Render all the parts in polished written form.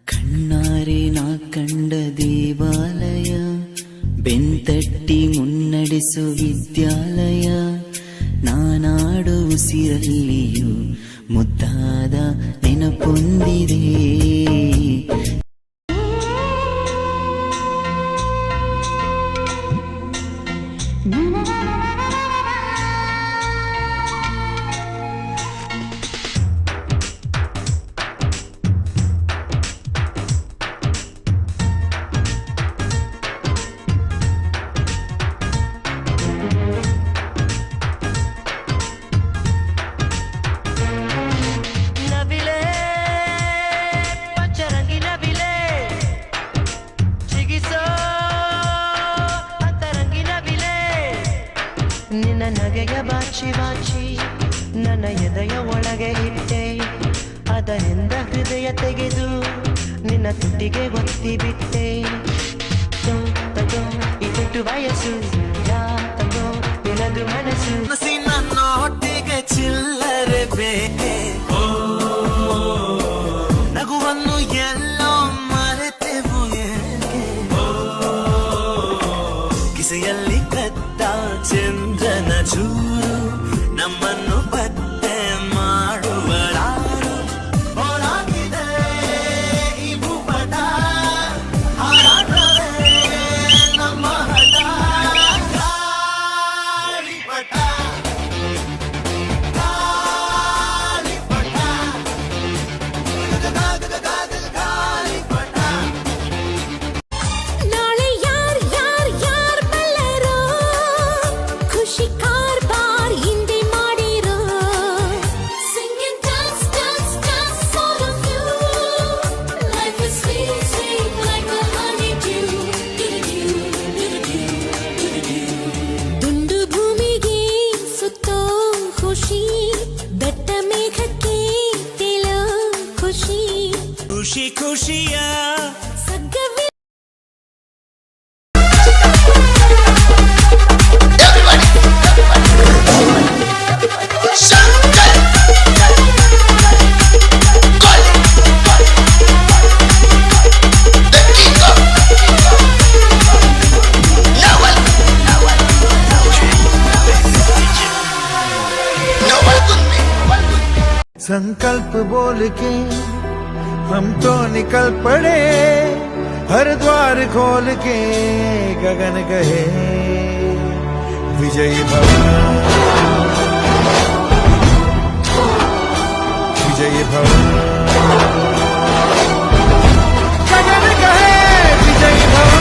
ಕಣ್ಣಾರೆ ನಾ ಕಂಡ ದೇವಾಲಯ, ಬೆಂತಟ್ಟಿ ಮುನ್ನಡೆಸು ವಿದ್ಯಾಲಯ, ನಾನಾಡು ಉಸಿರಲ್ಲಿಯೂ ಮುದ್ದಾದ ನೆನಪೊಂದಿದೆ. ನಿನ್ನ ನಗೆಯ ಬಾಚಿ ಬಾಚಿ ನನ್ನ ಎದೆಯ ಒಳಗೆ ಇಟ್ಟೆ, ಅದರಿಂದ ಹೃದಯ ತೆಗೆದು ನಿನ್ನ ತುಟಿಗೆ ಒತ್ತಿ ಬಿಟ್ಟೆ. ತಗೋ ಇಟ್ಟು ವಯಸ್ಸು, ಯಾ ತಗೋ ನಿನದು ಮನಸ್ಸು. ನನ್ನ ಹೊಟ್ಟಿಗೆ ಚಿಲ್ಲರೆ ಬೇಕೆ, ನಗುವನ್ನು ಎಲ್ಲೋ ಮರೆತೆವು ಏಕೆ, ಕಿಸೆಯಲ್ಲಿ ಕತ್ತ ಚಂದ್ರನ ಚೂರು ನಮ್ಮನ್ನು ಪತ್ತೆ ಮಾಡುವಳಾರು. ಹೊರಗಿದೆ ಈ ಭೂಪಟ, ಹಾರಾಟವೇ ನಮ್ಮ ಹಠ. ಗಾಳಿಪಟ ಗಾಳಿಪಟ ಗಾಳಿಪಟ. ನಾಳೆ ಯಾರ್ ಯಾರ್ ಯಾರ್ ಬಲ್ಲರೋ, ಖುಷಿ ಕಾರ್ಬಾರ್ ಹಿಂದೆ ಮಾಡಿರೋ. Sing and dance, dance, dance, all of you. Life is sweet, sweet like a honeydew. ದುಂಡು ಭೂಮಿಗೆ ಸುತ್ತೋ ಖುಷಿ, ದಟ್ಟ ಮೇಘಕ್ಕೆ ತೇಲೋ ಖುಷಿ. ಖುಷಿ ಖುಷಿಯ ಸಗ್ಗವೇ संकल्प बोल के हम तो निकल पड़े, हर द्वार खोल के गगन कहे विजयी भव, विजयी भव, गगन कहे विजयी भव.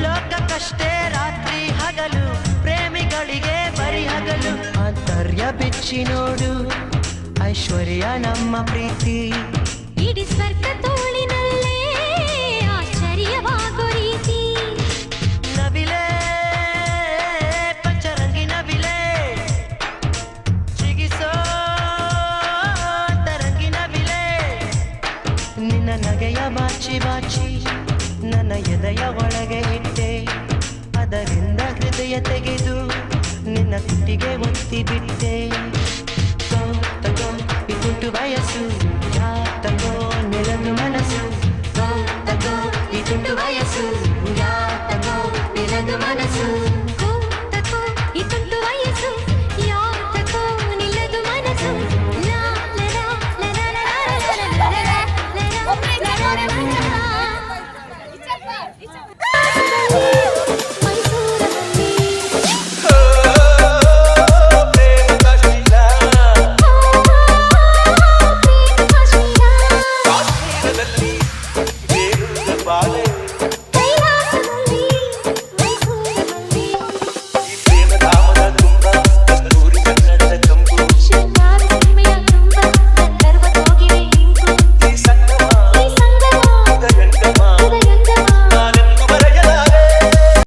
ಲೋಕಕ್ಕಷ್ಟೇ ರಾತ್ರಿ ಹಗಲು, ಪ್ರೇಮಿಗಳಿಗೆ ಬರಿ ಹಗಲು. ಆಂತರ್ಯ ಬಿಚ್ಚಿ ನೋಡು ಐಶ್ವರ್ಯ ನಮ್ಮ ಪ್ರೀತಿ. ಇಡೀ ಸ್ವರ್ಗ ತೋಳಿನಲ್ಲೇ ಆಶ್ಚರ್ಯವಾಗೋ ರೀತಿ. ನವಿಲೆ ಪಂಚರಂಗಿ ನವಿಲೆ, ಚಿಗಿಸೋ ತರಂಗಿ ನವಿಲೆ. ನಿನ್ನ ನಗೆಯ ಬಾಚಿ ಬಾಚಿ ನನ್ನ ಎದೆಯ ಒಳಗೆ ಇಟ್ಟೆ, ಅದರಿಂದ ಹೃದಯ ತೆಗೆದು ನಿನ್ನ ತುಟಿಗೆ ಒತ್ತಿ ಬಿಟ್ಟೆ. ತಗೋ ಇಟ್ಟು ವಯಸ್ಸು,